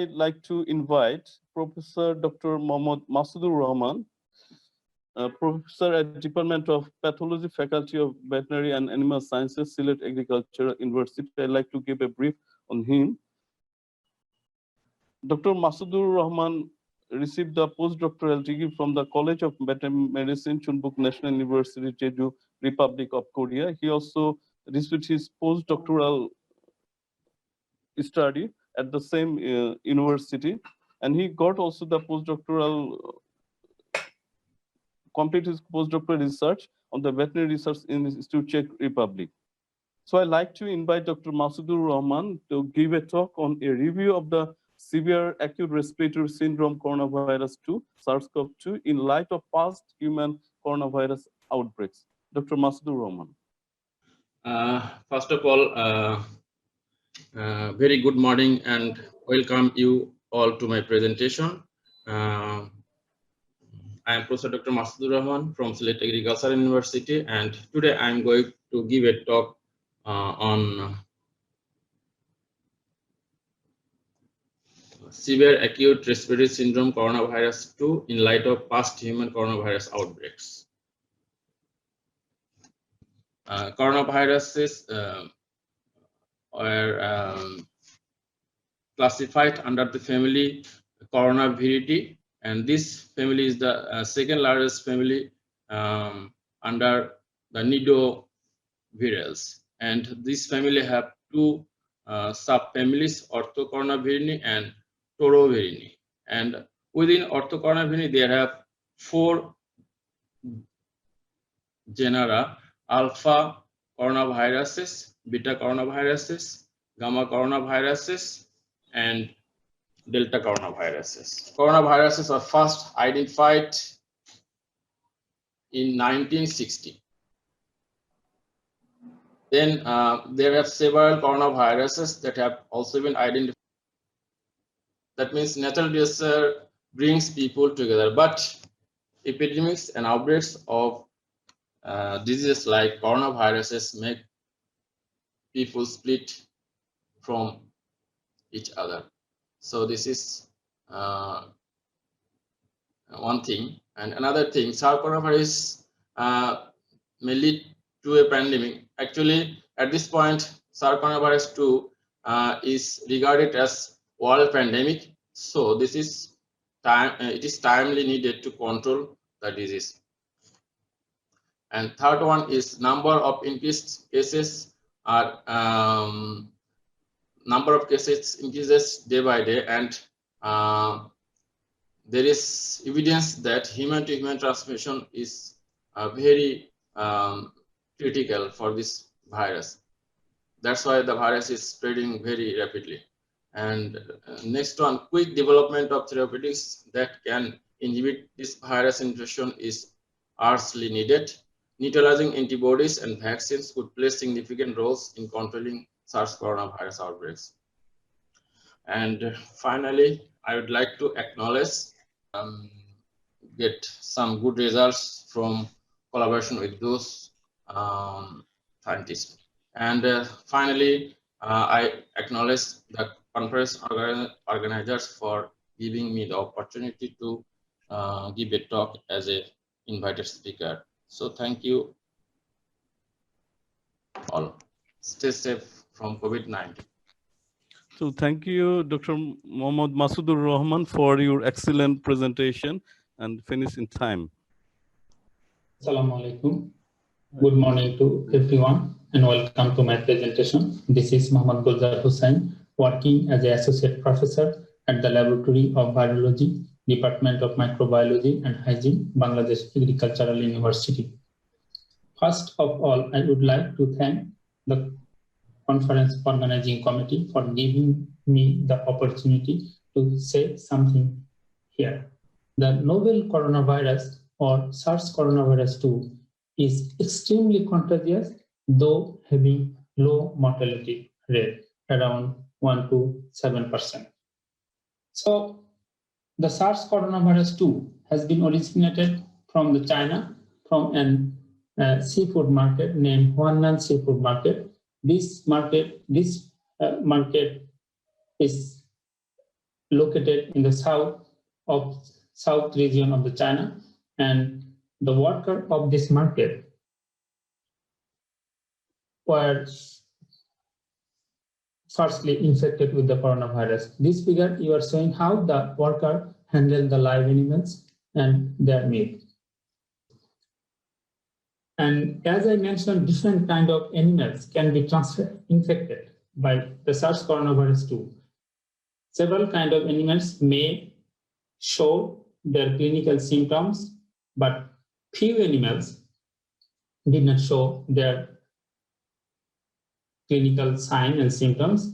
I'd like to invite Professor Dr. Mohammad Masudur Rahman, Professor at Department of Pathology, Faculty of Veterinary and Animal Sciences, Sylhet Agricultural University. I'd like to give a brief on him. Dr. Masudur Rahman received the postdoctoral degree from the College of Veterinary Medicine, Chunbuk National University, Jeju, Republic of Korea. He also received his postdoctoral study at the same university, and he got also the complete his postdoctoral research on the veterinary research institute, Czech Republic. So I'd like to invite Dr. Masudur Rahman to give a talk on a review of the severe acute respiratory syndrome coronavirus 2, SARS CoV2, in light of past human coronavirus outbreaks. Dr. Masudur Rahman. First of all, very good morning and welcome you all to my presentation. I am Professor Dr. Masudur Rahman from Sylhet Agricultural University, and today I am going to give a talk on severe acute respiratory syndrome coronavirus 2 in light of past human coronavirus outbreaks. Coronaviruses were classified under the family Coronaviridae, and this family is the second largest family under the Nidovirales. And this family have two subfamilies, Orthocoronavirinae and Torovirinae. And within Orthocoronavirinae, there have four genera: alpha coronaviruses, beta coronaviruses, gamma coronaviruses, and delta coronaviruses. Coronaviruses are first identified in 1960. Then there have several coronaviruses that have also been identified. That means natural disaster brings people together, but epidemics and outbreaks of diseases like coronaviruses make people split from each other. So this is one thing. And another thing, SARS coronavirus may lead to a pandemic. Actually, at this point, SARS coronavirus 2 is regarded as world pandemic. So this is it is timely needed to control the disease. And third one is number of increased cases are number of cases increases day by day, and there is evidence that human to human transmission is very critical for this virus. That's why the virus is spreading very rapidly. And next one, quick development of therapeutics that can inhibit this virus infection is urgently needed. Neutralizing antibodies and vaccines could play significant roles in controlling SARS coronavirus outbreaks. And finally, I would like to acknowledge get some good results from collaboration with those scientists. And finally, I acknowledge the conference organizers for giving me the opportunity to give a talk as an invited speaker. So thank you all. Stay safe from COVID-19. So thank you, Dr. Mohammad Masudur Rahman, for your excellent presentation and finish in time. Assalamu alaikum. Good morning to everyone and welcome to my presentation. This is Muhammad Gulzar Hussain, working as an associate professor at the Laboratory of Virology, Department of Microbiology and Hygiene, Bangladesh Agricultural University. First of all, I would like to thank the conference organizing committee for giving me the opportunity to say something here. The novel coronavirus or SARS coronavirus 2 is extremely contagious, though having low mortality rate, around 1 to 7%. So the SARS coronavirus 2 has been originated from the China, from a seafood market named Huanan Seafood Market. This market is located in the south region of the China, and the worker of this market were firstly infected with the coronavirus. This figure you are showing how the worker handled the live animals and their meat. And as I mentioned, different kind of animals can be infected by the SARS coronavirus 2. Several kind of animals may show their clinical symptoms, but few animals did not show their clinical signs and symptoms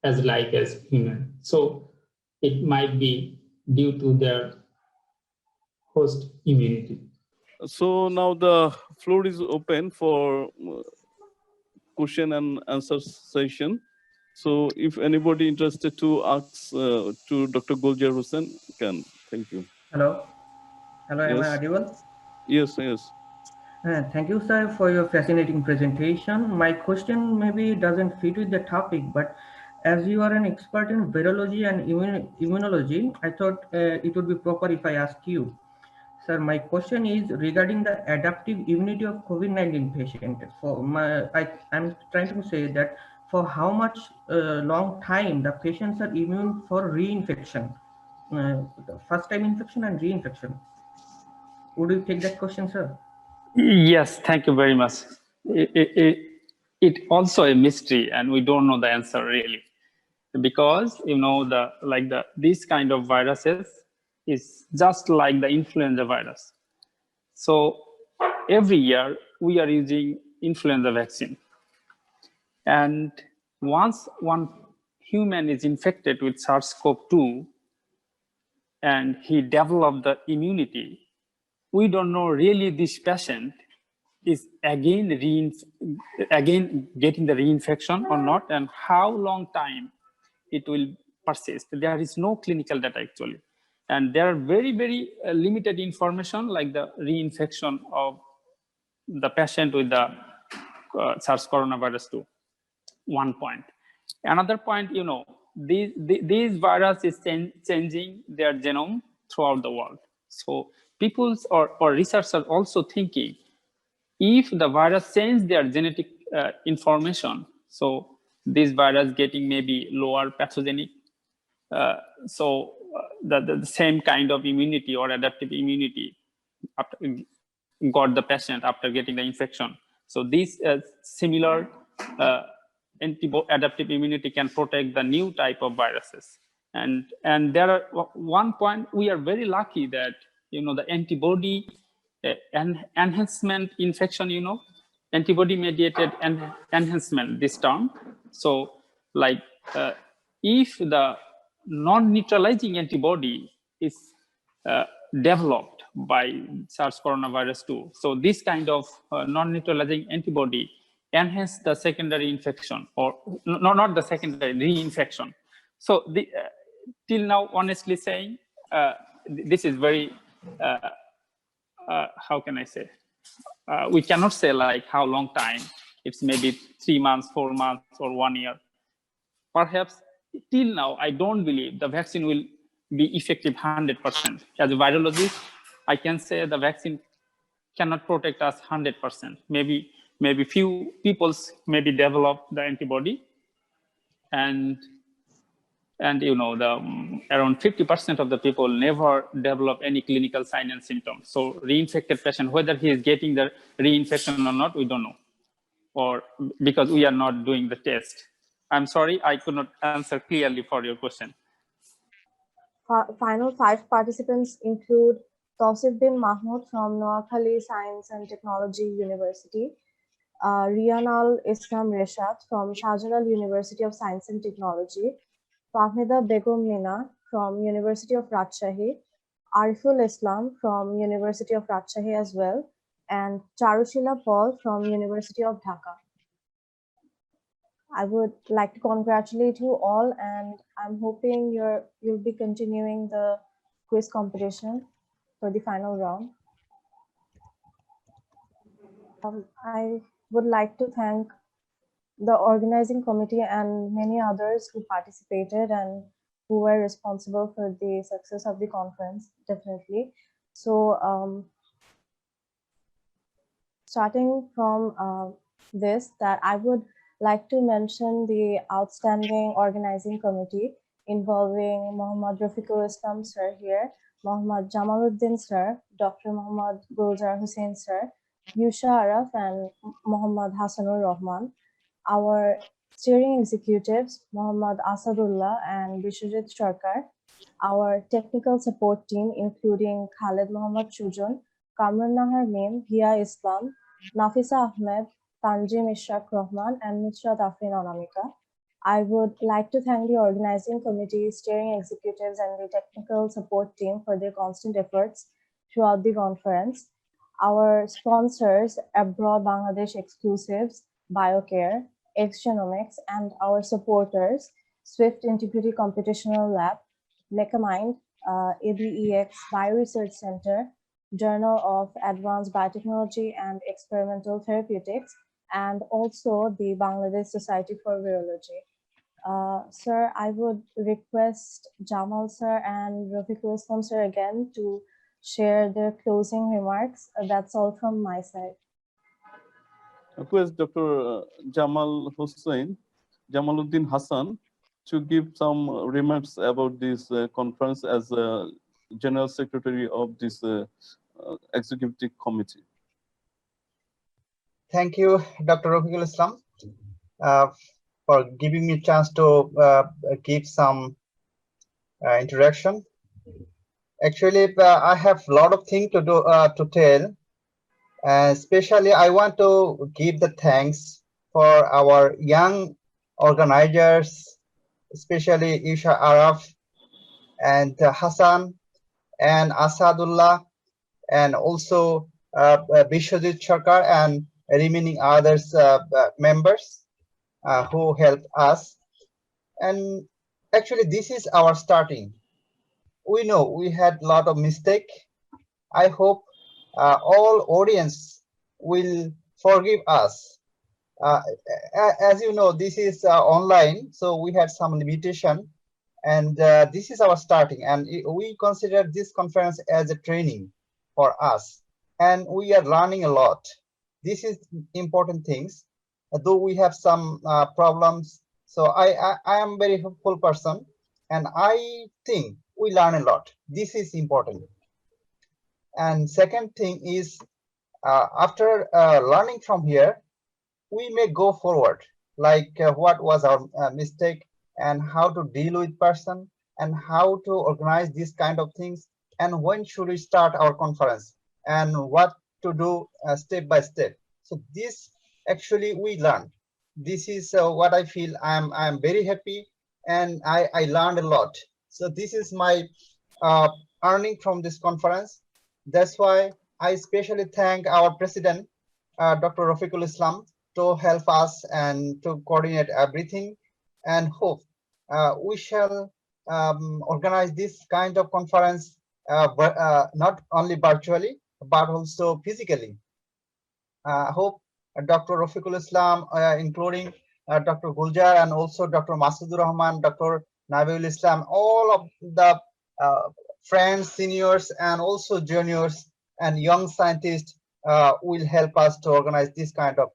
as human. So it might be due to their host immunity. So now the floor is open for question and answer session. So if anybody interested to ask to Dr. Gulzar Hussain, can. Thank you. Hello. Hello, am I Yes. audible? Yes, yes. Thank you, sir, for your fascinating presentation. My question maybe doesn't fit with the topic, but as you are an expert in virology and immunology, I thought it would be proper if I ask you. Sir, my question is regarding the adaptive immunity of COVID-19 patient. I'm trying to say that for how much long time the patients are immune for reinfection, first time infection and reinfection. Would you take that question, sir? Yes, thank you very much. It also a mystery, and we don't know the answer really, because this kind of viruses is just like the influenza virus. So every year we are using influenza vaccine, and once one human is infected with SARS CoV2 and he developed the immunity, we don't know really this patient is again getting the reinfection or not, and how long time it will persist. There is no clinical data actually, and there are very limited information like the reinfection of the patient with the SARS coronavirus 2. One point. Another point, these virus is changing their genome throughout the world. So people or researchers are also thinking, if the virus change their genetic information, so this virus getting maybe lower pathogenic, the same kind of immunity or adaptive immunity after, got the patient after getting the infection. So this similar adaptive immunity can protect the new type of viruses. And there are one point, we are very lucky that the antibody enhancement infection, antibody mediated enhancement, this term. So like if the non-neutralizing antibody is developed by SARS coronavirus 2, so this kind of non-neutralizing antibody enhance the secondary infection, or not the secondary reinfection. So till now, honestly saying, this is very how can I say, we cannot say like how long time. It's maybe 3 months, 4 months, or 1 year. Perhaps till now, I don't believe the vaccine will be effective 100%. As a virologist, I can say the vaccine cannot protect us 100%. Maybe few people maybe develop the antibody, and around 50% of the people never develop any clinical sign and symptoms. So reinfected patient, whether he is getting the reinfection or not, we don't know, or because we are not doing the test. I'm sorry, I could not answer clearly for your question. Final 5 participants include Tausif bin Mahmoud from Noakhali Science and Technology University, Rianal Islam Reshad from Shahjalal University of Science and Technology, Fahmida Begum Mina from University of Rajshahi, Ariful Islam from University of Rajshahi as well, and Charushila Paul from University of Dhaka. I would like to congratulate you all, and I'm hoping you'll be continuing the quiz competition for the final round. I would like to thank the organizing committee and many others who participated, and who were responsible for the success of the conference, definitely. So starting from this, that I would like to mention the outstanding organizing committee involving Mohammad Rafiqul Islam sir here, Mohammad Jamaluddin sir, Dr. Mohammad Gulzar Hussain sir, Yusha Araf and Mohammad Hassanur Rahman, our steering executives, Mohammad Asadullah and Bishojit Sharkar, our technical support team, including Khaled Mohammad Chujon, Kamran Nahar Mim, Hia Islam, Nafisa Ahmed, Tanjim Ishaq Rahman, and Nusrat Afrin Anamika. I would like to thank the organizing committee, steering executives, and the technical support team for their constant efforts throughout the conference. Our sponsors, Abroad Bangladesh Exclusives, BioCare, Xgenomics, and our supporters, Swift Integrity Computational Lab, Mecamind, ABEX Bioresearch Center, Journal of Advanced Biotechnology and Experimental Therapeutics, and also the Bangladesh Society for Virology. Sir, I would request Jamal sir and Rafiqul Islam sir again to share their closing remarks. That's all from my side. Request Dr. Jamaluddin Hassan to give some remarks about this conference as General Secretary of this Executive Committee. Thank you, Dr. Rafiqul Islam, for giving me a chance to give some introduction. Actually, I have a lot of things to do to tell. Especially, I want to give the thanks for our young organizers, especially Isha Araf and Hassan and Asadullah, and also Bishojit Sharkar and remaining others members who helped us. And actually, this is our starting. We know we had a lot of mistake. I hope all audience will forgive us. As you know, this is online, so we had some limitation, and this is our starting, and we consider this conference as a training for us, and we are learning a lot. This is important things, though we have some problems. So I am very hopeful person, and I think we learn a lot. This is important. And second thing is, after learning from here, we may go forward, like what was our mistake and how to deal with person and how to organize these kind of things, and when should we start our conference and what to do step by step. So this actually we learn. This is what I feel. I'm very happy, and I learned a lot. So this is my earning from this conference. That's why I especially thank our president, Dr. Rafiqul Islam, to help us and to coordinate everything, and hope we shall organize this kind of conference, not only virtually, but also physically. I hope Dr. Rafiqul Islam, including Dr. Guljar and also Dr. Masudur Rahman, Dr. Nabiul Islam, all of the friends, seniors, and also juniors and young scientists will help us to organize this kind of